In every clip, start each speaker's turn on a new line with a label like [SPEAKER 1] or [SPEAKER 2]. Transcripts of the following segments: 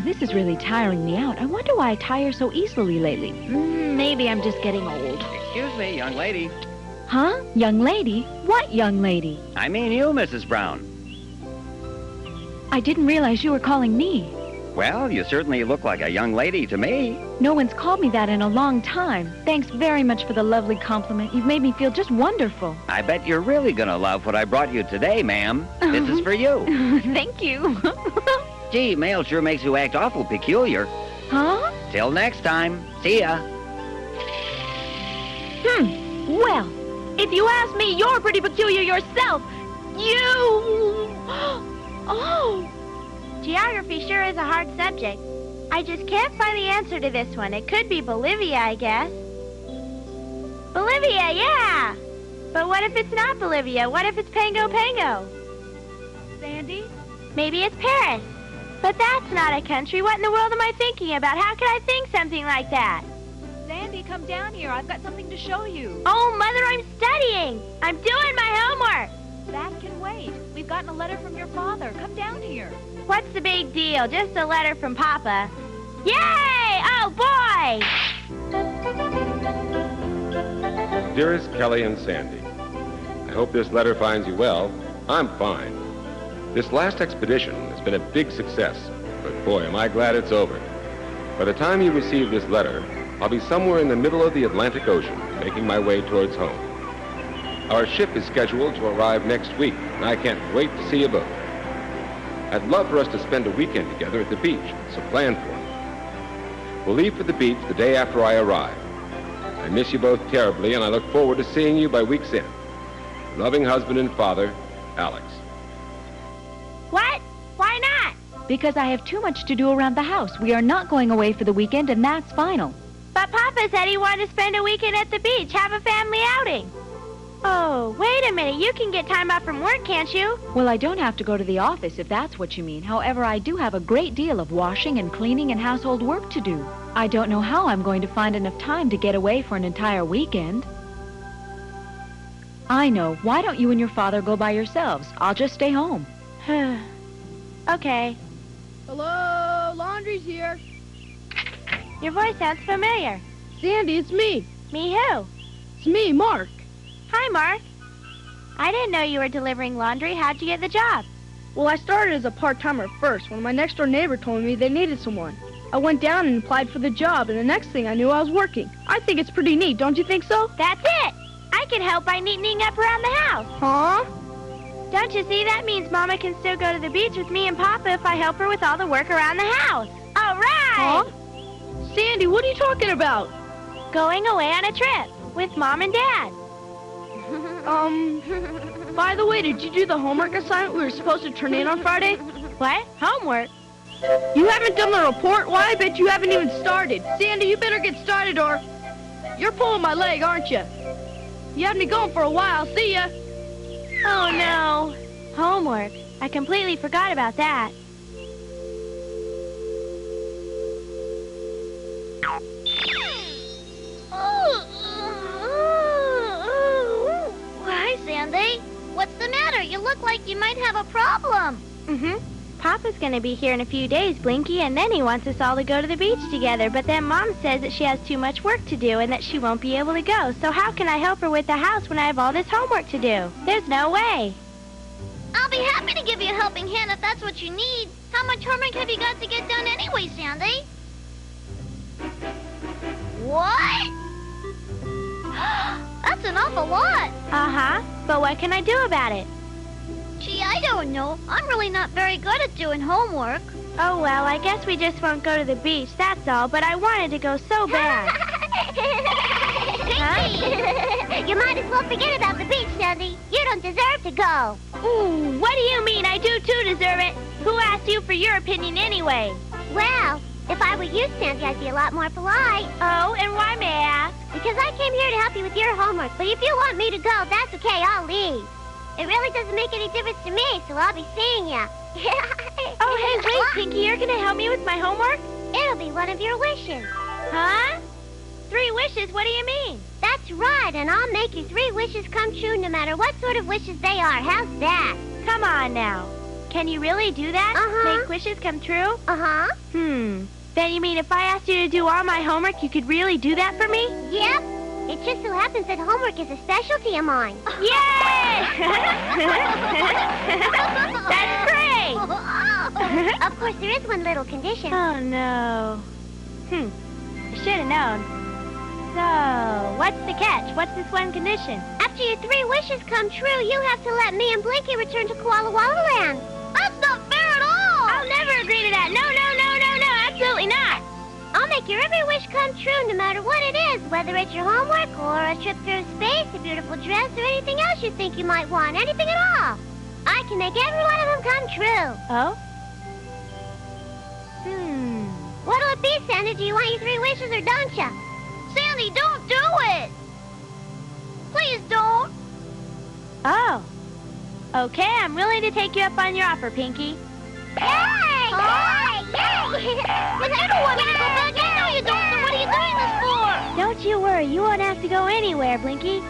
[SPEAKER 1] this is really tiring me out. I wonder why I tire so easily lately. Maybe I'm just getting old.
[SPEAKER 2] Excuse me, young lady.
[SPEAKER 1] Huh? Young lady? What young lady?
[SPEAKER 2] I mean you, Mrs. Brown.
[SPEAKER 1] I didn't realize you were calling me.
[SPEAKER 2] Well, you certainly look like a young lady to me.
[SPEAKER 1] No one's called me that in a long time. Thanks very much for the lovely compliment. You've made me feel just wonderful.
[SPEAKER 2] I bet you're really gonna love what I brought you today, ma'am. This is for you.
[SPEAKER 1] Thank you.
[SPEAKER 2] Gee, mail sure makes you act awful peculiar.
[SPEAKER 1] Huh?
[SPEAKER 2] Till next time. See ya.
[SPEAKER 1] Well, if you ask me, you're pretty peculiar yourself. You... Oh.
[SPEAKER 3] Geography sure is a hard subject. I just can't find the answer to this one. It could be Bolivia, I guess. Bolivia, yeah! But what if it's not Bolivia? What if it's Pango Pango?
[SPEAKER 1] Sandy?
[SPEAKER 3] Maybe it's Paris. But that's not a country. What in the world am I thinking about? How could I think something like that?
[SPEAKER 1] Sandy, come down here. I've got something to show you.
[SPEAKER 3] Oh, Mother, I'm studying. I'm doing my homework.
[SPEAKER 1] That can wait. We've gotten a letter from your father. Come down here.
[SPEAKER 3] What's the big deal? Just a letter from Papa. Yay! Oh, boy!
[SPEAKER 4] Dearest Kelly and Sandy, I hope this letter finds you well. I'm fine. This last expedition has been a big success, but boy, am I glad it's over. By the time you receive this letter, I'll be somewhere in the middle of the Atlantic Ocean, making my way towards home. Our ship is scheduled to arrive next week, and I can't wait to see you both. I'd love for us to spend a weekend together at the beach, so plan for it. We'll leave for the beach the day after I arrive. I miss you both terribly, and I look forward to seeing you by week's end. Loving husband and father, Alex.
[SPEAKER 3] What? Why not?
[SPEAKER 1] Because I have too much to do around the house. We are not going away for the weekend, and that's final.
[SPEAKER 3] But Papa said he wanted to spend a weekend at the beach, have a family outing. Oh, wait a minute. You can get time off from work, can't you?
[SPEAKER 1] Well, I don't have to go to the office, if that's what you mean. However, I do have a great deal of washing and cleaning and household work to do. I don't know how I'm going to find enough time to get away for an entire weekend. I know. Why don't you and your father go by yourselves? I'll just stay home.
[SPEAKER 3] Okay.
[SPEAKER 5] Hello, laundry's here.
[SPEAKER 3] Your voice sounds familiar.
[SPEAKER 5] Sandy, it's me.
[SPEAKER 3] Me who?
[SPEAKER 5] It's me, Mark.
[SPEAKER 3] Hi, Mark. I didn't know you were delivering laundry. How'd you get the job?
[SPEAKER 5] Well, I started as a part-timer at first when my next-door neighbor told me they needed someone. I went down and applied for the job, and the next thing I knew, I was working. I think it's pretty neat, don't you think so?
[SPEAKER 3] That's it! I can help by neatening up around the house.
[SPEAKER 5] Huh?
[SPEAKER 3] Don't you see? That means Mama can still go to the beach with me and Papa if I help her with all the work around the house. All right!
[SPEAKER 5] Huh? Sandy, what are you talking about?
[SPEAKER 3] Going away on a trip with Mom and Dad.
[SPEAKER 5] By the way, did you do the homework assignment we were supposed to turn in on Friday?
[SPEAKER 3] What? Homework?
[SPEAKER 5] You haven't done the report? Why, I bet you haven't even started. Sandy, you better get started or... You're pulling my leg, aren't you? You had me going for a while. See ya.
[SPEAKER 3] Oh, no. Homework. I completely forgot about that.
[SPEAKER 6] Hi, Sandy. What's the matter? You look like you might have a problem.
[SPEAKER 3] Papa's gonna be here in a few days, Blinky, and then he wants us all to go to the beach together. But then Mom says that she has too much work to do and that she won't be able to go. So how can I help her with the house when I have all this homework to do? There's no way.
[SPEAKER 6] I'll be happy to give you a helping hand if that's what you need. How much homework have you got to get done anyway, Sandy? What? That's an awful lot.
[SPEAKER 3] Uh-huh. But what can I do about it?
[SPEAKER 6] Gee, I don't know. I'm really not very good at doing homework.
[SPEAKER 3] Oh, well, I guess we just won't go to the beach, that's all. But I wanted to go so bad.
[SPEAKER 6] You might as well forget about the beach, Sandy. You don't deserve to go.
[SPEAKER 3] Ooh, what do you mean? I do too deserve it. Who asked you for your opinion anyway?
[SPEAKER 6] Well, if I were you, Sandy, I'd be a lot more polite.
[SPEAKER 3] Oh, and why, may I ask?
[SPEAKER 6] Because I came here to help you with your homework. But if you want me to go, that's okay. I'll leave. It really doesn't make any difference to me, so I'll be seeing you.
[SPEAKER 3] Oh, hey, wait, Pinky, you're going to help me with my homework?
[SPEAKER 6] It'll be one of your wishes.
[SPEAKER 3] Huh? 3 wishes? What do you mean?
[SPEAKER 6] That's right, and I'll make your 3 wishes come true no matter what sort of wishes they are. How's that?
[SPEAKER 3] Come on now. Can you really do that?
[SPEAKER 6] Uh-huh.
[SPEAKER 3] Make wishes come true?
[SPEAKER 6] Uh-huh.
[SPEAKER 3] Then you mean if I asked you to do all my homework, you could really do that for me?
[SPEAKER 6] Yep. It just so happens that homework is a specialty of mine.
[SPEAKER 3] Yay! That's great!
[SPEAKER 6] Of course, there is one little condition.
[SPEAKER 3] Oh, no. I should have known. So, what's the catch? What's this one condition?
[SPEAKER 6] After your 3 wishes come true, you have to let me and Blinky return to Koalawalla Land. That's not fair at all!
[SPEAKER 3] I'll never agree to that. No, absolutely not.
[SPEAKER 6] I'll make your every wish come true no matter what it is, whether it's your homework or a trip through space, a beautiful dress, or anything else you think you might want. Anything at all. I can make every one of them come true.
[SPEAKER 3] Oh?
[SPEAKER 6] What'll it be, Sandy? Do you want your 3 wishes or don't ya? Sandy, don't do it! Please don't.
[SPEAKER 3] Oh. Okay, I'm willing to take you up on your offer, Pinky.
[SPEAKER 6] Yay! Yay! But you don't want me to go back in. No, you don't. So what are you doing this for?
[SPEAKER 3] Don't you worry. You won't have to go anywhere, Blinky.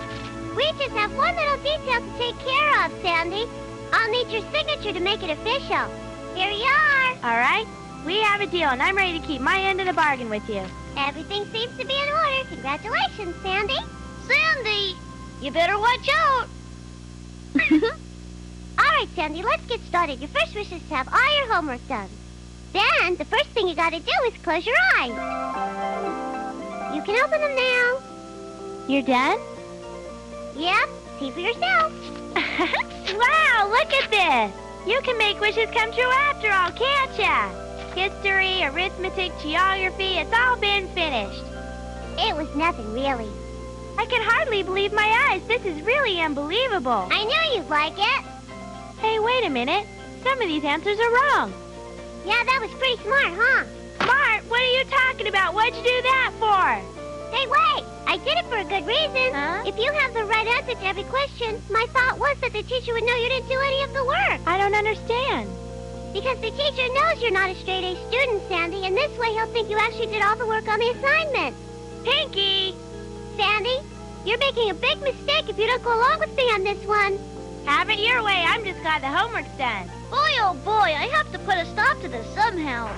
[SPEAKER 6] We just have one little detail to take care of, Sandy. I'll need your signature to make it official. Here you are.
[SPEAKER 3] All right. We have a deal, and I'm ready to keep my end of the bargain with you.
[SPEAKER 6] Everything seems to be in order. Congratulations, Sandy. Sandy, you better watch out. All right, Sandy, let's get started. Your first wish is to have all your homework done. Then, the first thing you gotta do is close your eyes. You can open them now.
[SPEAKER 3] You're done?
[SPEAKER 6] Yep, see for yourself.
[SPEAKER 3] Wow, look at this. You can make wishes come true after all, can't ya? History, arithmetic, geography, it's all been finished.
[SPEAKER 6] It was nothing, really.
[SPEAKER 3] I can hardly believe my eyes. This is really unbelievable.
[SPEAKER 6] I knew you'd like it.
[SPEAKER 3] Hey, wait a minute. Some of these answers are wrong.
[SPEAKER 6] Yeah, that was pretty smart, huh?
[SPEAKER 3] Smart? What are you talking about? What'd you do that for?
[SPEAKER 6] Hey, wait! I did it for a good reason.
[SPEAKER 3] Huh?
[SPEAKER 6] If you have the right answer to every question, my thought was that the teacher would know you didn't do any of the work.
[SPEAKER 3] I don't understand.
[SPEAKER 6] Because the teacher knows you're not a straight-A student, Sandy, and this way he'll think you actually did all the work on the assignment.
[SPEAKER 3] Pinky!
[SPEAKER 6] Sandy, you're making a big mistake if you don't go along with me on this one.
[SPEAKER 3] Have it your way. I'm just glad the homework's done.
[SPEAKER 6] Boy, oh boy, I have to put a stop to this somehow.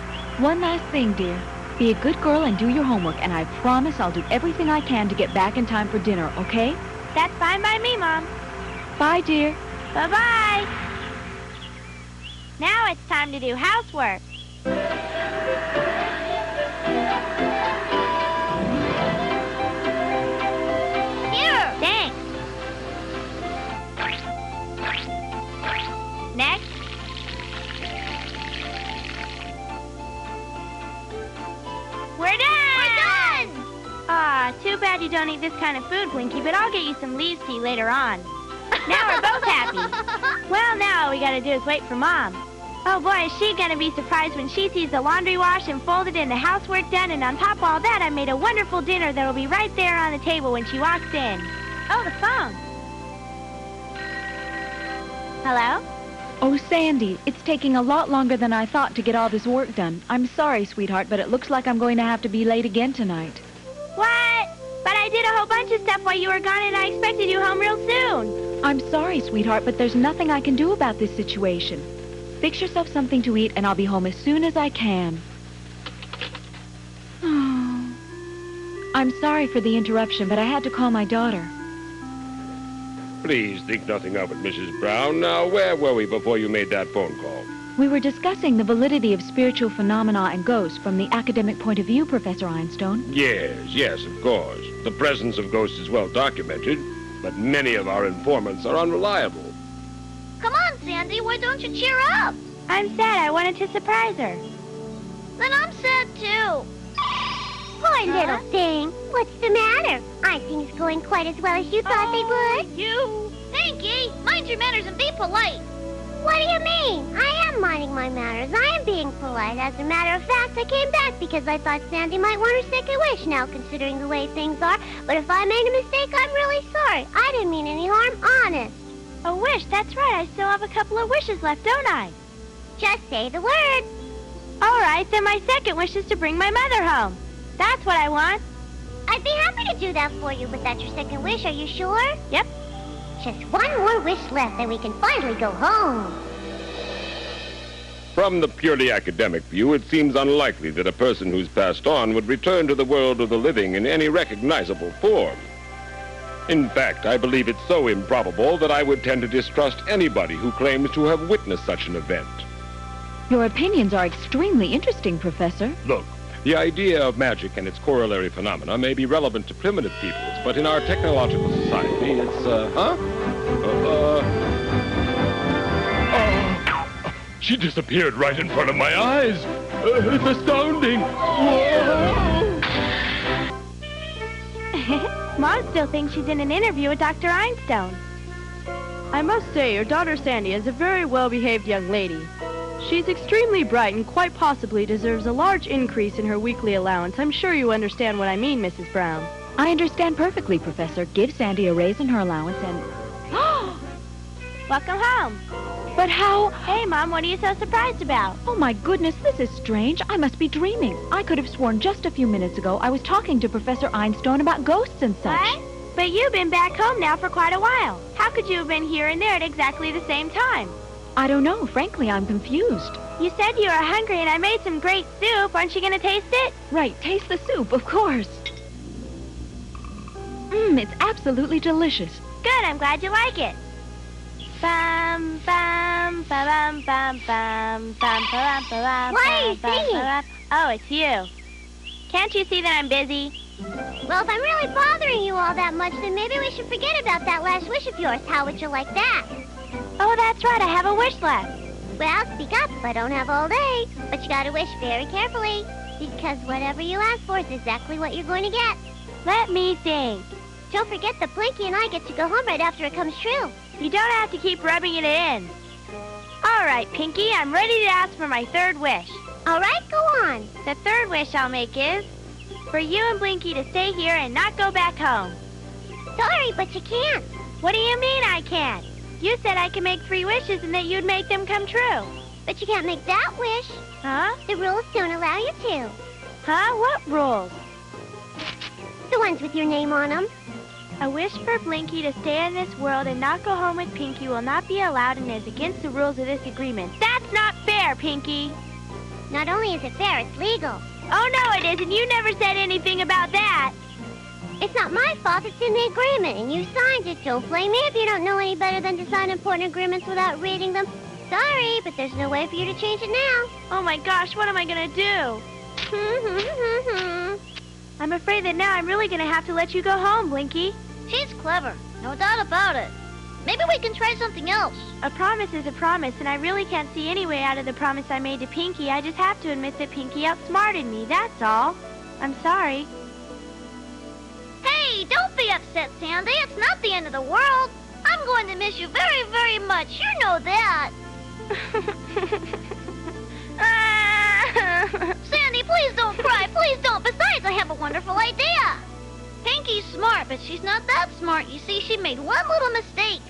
[SPEAKER 1] One last thing, dear. Be a good girl and do your homework, and I promise I'll do everything I can to get back in time for dinner, okay?
[SPEAKER 3] That's fine by me, Mom.
[SPEAKER 1] Bye, dear.
[SPEAKER 3] Bye-bye. Now it's time to do housework.
[SPEAKER 6] Here.
[SPEAKER 3] Thanks. Next. We're done! Ah, too bad you don't eat this kind of food, Blinky, but I'll get you some leaves tea later on. Now we're both happy. Well, now all we gotta do is wait for Mom. Oh boy, is she gonna be surprised when she sees the laundry washed and folded and the housework done, and on top of all that, I made a wonderful dinner that'll be right there on the table when she walks in. Oh, the phone. Hello?
[SPEAKER 1] Oh, Sandy, it's taking a lot longer than I thought to get all this work done. I'm sorry, sweetheart, but it looks like I'm going to have to be late again tonight.
[SPEAKER 3] What? But I did a whole bunch of stuff while you were gone, and I expected you home real soon.
[SPEAKER 1] I'm sorry, sweetheart, but there's nothing I can do about this situation. Fix yourself something to eat, and I'll be home as soon as I can. Oh. I'm sorry for the interruption, but I had to call my daughter.
[SPEAKER 4] Please think nothing of it, Mrs. Brown. Now, where were we before you made that phone call?
[SPEAKER 1] We were discussing the validity of spiritual phenomena and ghosts from the academic point of view, Professor Einstein.
[SPEAKER 4] Yes, of course. The presence of ghosts is well documented, but many of our informants are unreliable.
[SPEAKER 6] Come on, Sandy, why don't you cheer up?
[SPEAKER 3] I'm sad. I wanted to surprise her.
[SPEAKER 6] Then I'm sad, too. Poor little thing. What's the matter? Aren't things going quite as well as you thought they would?
[SPEAKER 5] You! Pinky, mind your manners and be polite.
[SPEAKER 6] What do you mean? I am minding my manners. I am being polite. As a matter of fact, I came back because I thought Sandy might want her second wish now, considering the way things are. But if I made a mistake, I'm really sorry. I didn't mean any harm, honest.
[SPEAKER 3] A wish? That's right. I still have a couple of wishes left, don't I?
[SPEAKER 6] Just say the word.
[SPEAKER 3] All right, then my second wish is to bring my mother home. That's what I want.
[SPEAKER 6] I'd be happy to do that for you, but that's your second wish. Are you sure?
[SPEAKER 3] Yep.
[SPEAKER 6] Just one more wish left, and we can finally go home.
[SPEAKER 4] From the purely academic view, it seems unlikely that a person who's passed on would return to the world of the living in any recognizable form. In fact, I believe it's so improbable that I would tend to distrust anybody who claims to have witnessed such an event.
[SPEAKER 1] Your opinions are extremely interesting, Professor.
[SPEAKER 4] Look, the idea of magic and its corollary phenomena may be relevant to primitive peoples, but in our technological society, it's, she disappeared right in front of my eyes. It's astounding. Whoa!
[SPEAKER 3] Mom still thinks she's in an interview with Dr. Einstein.
[SPEAKER 5] I must say, your daughter Sandy is a very well-behaved young lady. She's extremely bright and quite possibly deserves a large increase in her weekly allowance. I'm sure you understand what I mean, Mrs. Brown.
[SPEAKER 1] I understand perfectly, Professor. Give Sandy a raise in her allowance and...
[SPEAKER 3] Welcome home.
[SPEAKER 1] But how...
[SPEAKER 3] Hey, Mom, what are you so surprised about?
[SPEAKER 1] Oh, my goodness, this is strange. I must be dreaming. I could have sworn just a few minutes ago I was talking to Professor Einstein about ghosts and such.
[SPEAKER 3] What? But you've been back home now for quite a while. How could you have been here and there at exactly the same time?
[SPEAKER 1] I don't know. Frankly, I'm confused.
[SPEAKER 3] You said you were hungry and I made some great soup. Aren't you going to taste it?
[SPEAKER 1] Right, taste the soup, of course. It's absolutely delicious.
[SPEAKER 3] Good, I'm glad you like it. Bum, bum, ba-bum, bum, bum, bum, ba-bum, ba-bum,
[SPEAKER 6] Why are you
[SPEAKER 3] bum,
[SPEAKER 6] singing?
[SPEAKER 3] ba-bum. Oh, it's you. Can't you see that I'm busy?
[SPEAKER 6] Well, if I'm really bothering you all that much, then maybe we should forget about that last wish of yours. How would you like that?
[SPEAKER 3] Oh, that's right, I have a wish left.
[SPEAKER 6] Well, speak up. I don't have all day. But you gotta wish very carefully, because whatever you ask for is exactly what you're going to get.
[SPEAKER 3] Let me think.
[SPEAKER 6] Don't forget that Blinky and I get to go home right after it comes true.
[SPEAKER 3] You don't have to keep rubbing it in. All right, Pinky, I'm ready to ask for my third wish.
[SPEAKER 6] All right, go on.
[SPEAKER 3] The third wish I'll make is for you and Blinky to stay here and not go back home.
[SPEAKER 6] Sorry, but you can't.
[SPEAKER 3] What do you mean I can't? You said I could make 3 wishes and that you'd make them come true.
[SPEAKER 6] But you can't make that wish.
[SPEAKER 3] Huh?
[SPEAKER 6] The rules don't allow you to.
[SPEAKER 3] Huh? What rules?
[SPEAKER 6] The ones with your name on them.
[SPEAKER 3] A wish for Blinky to stay in this world and not go home with Pinky will not be allowed and is against the rules of this agreement. That's not fair, Pinky.
[SPEAKER 6] Not only is it fair, it's legal.
[SPEAKER 3] Oh, no, it isn't. You never said anything about that.
[SPEAKER 6] It's not my fault. It's in the agreement, and you signed it. Don't blame me if you don't know any better than to sign important agreements without reading them. Sorry, but there's no way for you to change it now.
[SPEAKER 3] Oh, my gosh, what am I going to do? I'm afraid that now I'm really going to have to let you go home, Blinky.
[SPEAKER 6] She's clever. No doubt about it. Maybe we can try something else.
[SPEAKER 3] A promise is a promise, and I really can't see any way out of the promise I made to Pinky. I just have to admit that Pinky outsmarted me, that's all. I'm sorry.
[SPEAKER 6] Hey, don't be upset, Sandy. It's not the end of the world. I'm going to miss you very, very much. You know that. Sandy, please don't cry. Please don't. Besides, I have a wonderful idea. Pinky's smart, but she's not that smart. You see, she made one little mistake.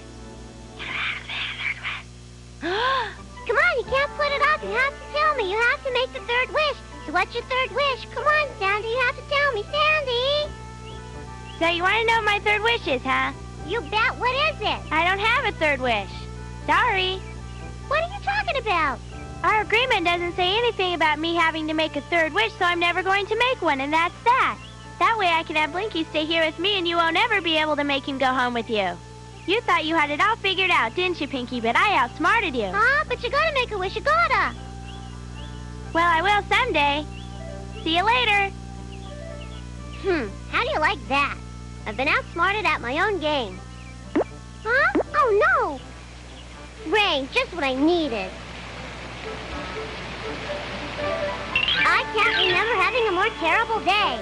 [SPEAKER 6] Come on, you can't put it off. You have to tell me. You have to make the third wish. So what's your third wish? Come on, Sandy. You have to tell me. Sandy!
[SPEAKER 3] So you want to know what my third wish is, huh?
[SPEAKER 6] You bet. What is it?
[SPEAKER 3] I don't have a third wish. Sorry.
[SPEAKER 6] What are you talking about?
[SPEAKER 3] Our agreement doesn't say anything about me having to make a third wish, so I'm never going to make one, and that's that. That way I can have Blinky stay here with me, and you won't ever be able to make him go home with you. You thought you had it all figured out, didn't you, Pinky? But I outsmarted you.
[SPEAKER 6] Huh? But you gotta make a wish. You gotta.
[SPEAKER 3] Well, I will someday. See you later.
[SPEAKER 6] How do you like that? I've been outsmarted at my own game. Huh? Oh, no. Rain, just what I needed. I can't remember having a more terrible day.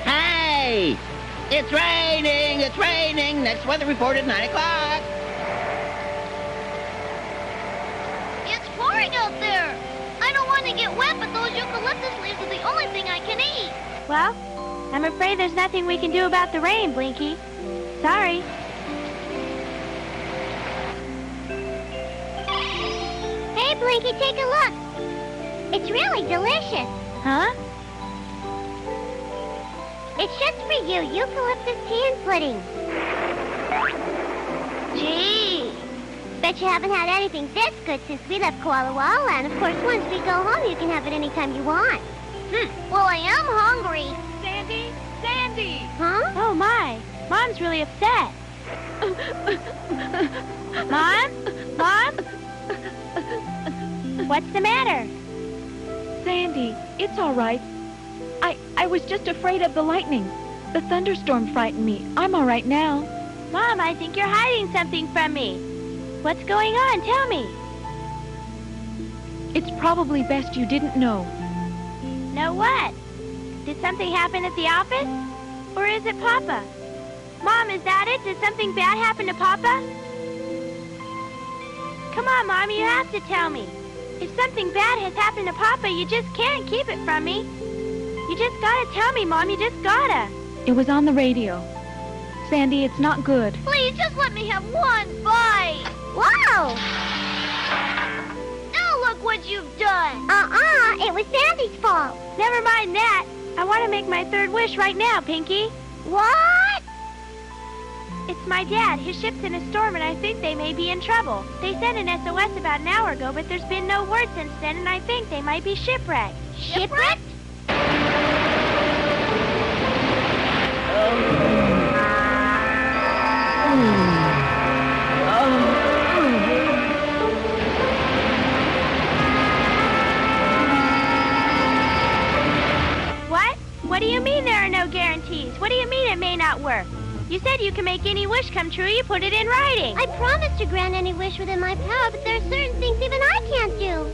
[SPEAKER 7] Hey! It's raining! It's raining! Next weather report at 9 o'clock.
[SPEAKER 6] It's pouring out there. I don't want to get wet, but those eucalyptus leaves are the only thing I can eat.
[SPEAKER 3] Well, I'm afraid there's nothing we can do about the rain, Blinky. Sorry.
[SPEAKER 6] Hey, Blinky, take a look. It's really delicious.
[SPEAKER 3] Huh?
[SPEAKER 6] It's just for you, eucalyptus tea and pudding. Gee. Bet you haven't had anything this good since we left Koalawalla Land. Of course, once we go home, you can have it anytime you want. Well, I am hungry.
[SPEAKER 5] Sandy? Sandy!
[SPEAKER 6] Huh?
[SPEAKER 3] Oh, my. Mom's really upset. Mom? Mom? What's the matter?
[SPEAKER 1] Sandy, it's all right. I was just afraid of the lightning. The thunderstorm frightened me. I'm all right now.
[SPEAKER 3] Mom, I think you're hiding something from me. What's going on? Tell me.
[SPEAKER 1] It's probably best you didn't know.
[SPEAKER 3] Know what? Did something happen at the office? Or is it Papa? Mom, is that it? Did something bad happen to Papa? Come on, Mom, you have to tell me. If something bad has happened to Papa, you just can't keep it from me. You just gotta tell me, Mom, you just gotta.
[SPEAKER 1] It was on the radio. Sandy, it's not good.
[SPEAKER 6] Please, just let me have one bite. Whoa! Now look what you've done. It was Sandy's fault.
[SPEAKER 3] Never mind that. I want to make my third wish right now, Pinky.
[SPEAKER 6] What?
[SPEAKER 3] It's my dad. His ship's in a storm, and I think they may be in trouble. They sent an SOS about an hour ago, but there's been no word since then, and I think they might be shipwrecked.
[SPEAKER 6] Shipwrecked?
[SPEAKER 3] What? What do you mean there are no guarantees? What do you mean it may not work? You said you can make any wish come true. You put it in writing.
[SPEAKER 6] I promised to grant any wish within my power, but there are certain things even I can't do.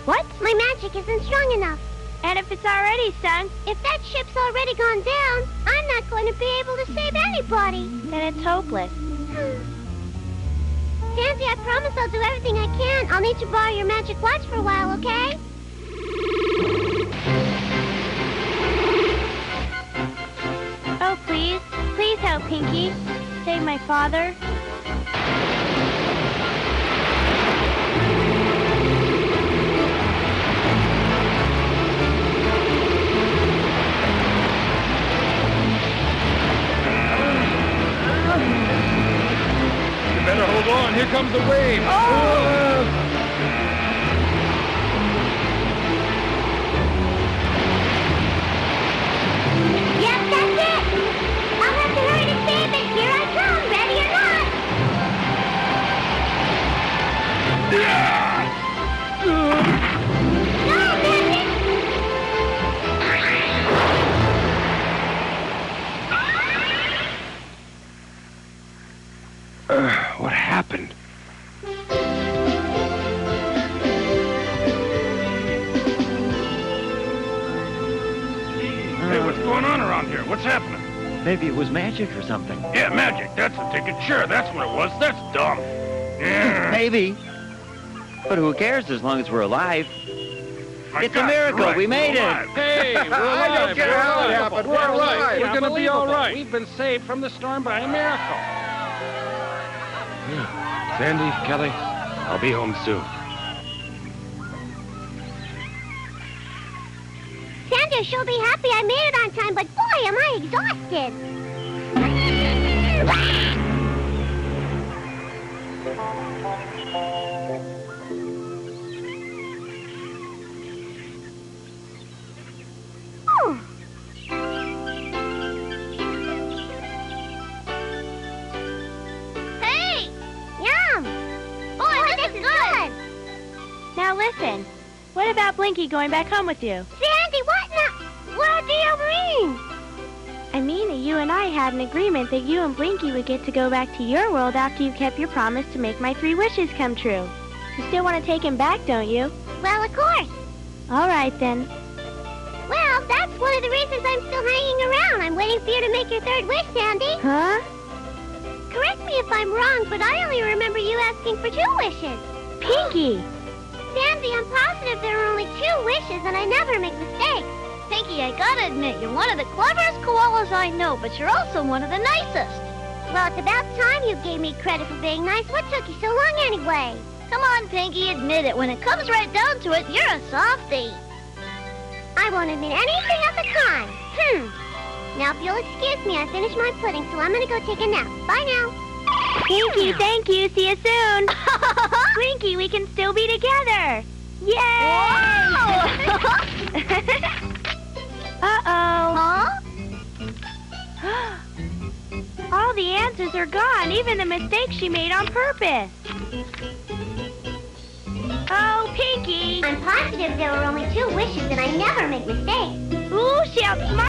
[SPEAKER 3] What?
[SPEAKER 6] My magic isn't strong enough.
[SPEAKER 3] And if it's already sunk,
[SPEAKER 6] If that ship's already gone down, I'm not going to be able to save anybody.
[SPEAKER 3] then it's hopeless.
[SPEAKER 6] Sandy, I promise I'll do everything I can. I'll need to borrow your magic watch for a while, okay?
[SPEAKER 3] Oh, please. Please help Pinky. Save my father.
[SPEAKER 4] You better hold on. Here comes the wave.
[SPEAKER 6] Yep, that's it. I'll have to hurry to save it. Here I come, ready or not. No, Bandit!
[SPEAKER 4] What happened?
[SPEAKER 8] Hey, what's going on around here? What's happening?
[SPEAKER 2] Maybe it was magic or something.
[SPEAKER 8] Yeah, magic. That's the ticket. Sure, that's what it was. That's dumb. Yeah.
[SPEAKER 2] Maybe. But who cares as long as we're alive?
[SPEAKER 8] My
[SPEAKER 2] It's a
[SPEAKER 8] God,
[SPEAKER 2] miracle.
[SPEAKER 8] right,
[SPEAKER 2] We made
[SPEAKER 8] we're
[SPEAKER 2] it.
[SPEAKER 8] alive.
[SPEAKER 9] Hey, we're alive.
[SPEAKER 4] I don't care how it happened. We're alive.
[SPEAKER 9] We're gonna be all right. We've been saved from the storm by a miracle.
[SPEAKER 4] Sandy, Kelly, I'll be home soon.
[SPEAKER 6] Sandy, she'll be happy I made it on time, but boy, am I exhausted. Hey! Yum! Boy, this is good!
[SPEAKER 3] Now listen. What about Blinky going back home with you?
[SPEAKER 6] Sandy, what do you mean?
[SPEAKER 3] I mean that you and I had an agreement that you and Blinky would get to go back to your world after you kept your promise to make my 3 wishes come true. You still want to take him back, don't you?
[SPEAKER 6] Well, of course.
[SPEAKER 3] All right, then.
[SPEAKER 6] Well, that's one of the reasons I'm still hanging around. I'm waiting for you to make your 3rd wish, Sandy.
[SPEAKER 3] Huh?
[SPEAKER 6] Correct me if I'm wrong, but I only remember you asking for 2 wishes.
[SPEAKER 3] Pinky!
[SPEAKER 6] Sandy, I'm positive there are only 2 wishes, and I never make mistakes. Pinky, I gotta admit, you're one of the cleverest koalas I know, but you're also one of the nicest. Well, it's about time you gave me credit for being nice. What took you so long anyway? Come on, Pinky, admit it. When it comes right down to it, you're a softie. I won't admit anything of the kind. Now, if you'll excuse me, I finished my pudding, so I'm gonna go take a nap. Bye now.
[SPEAKER 3] Pinky, thank you. See you soon. Blinky, we can still be together. Yay! Uh-oh.
[SPEAKER 6] Huh?
[SPEAKER 3] All the answers are gone, even the mistakes she made on purpose. Oh, Pinky.
[SPEAKER 6] I'm positive there were only 2 wishes, and I never make mistakes.
[SPEAKER 3] Ooh, she outsmarted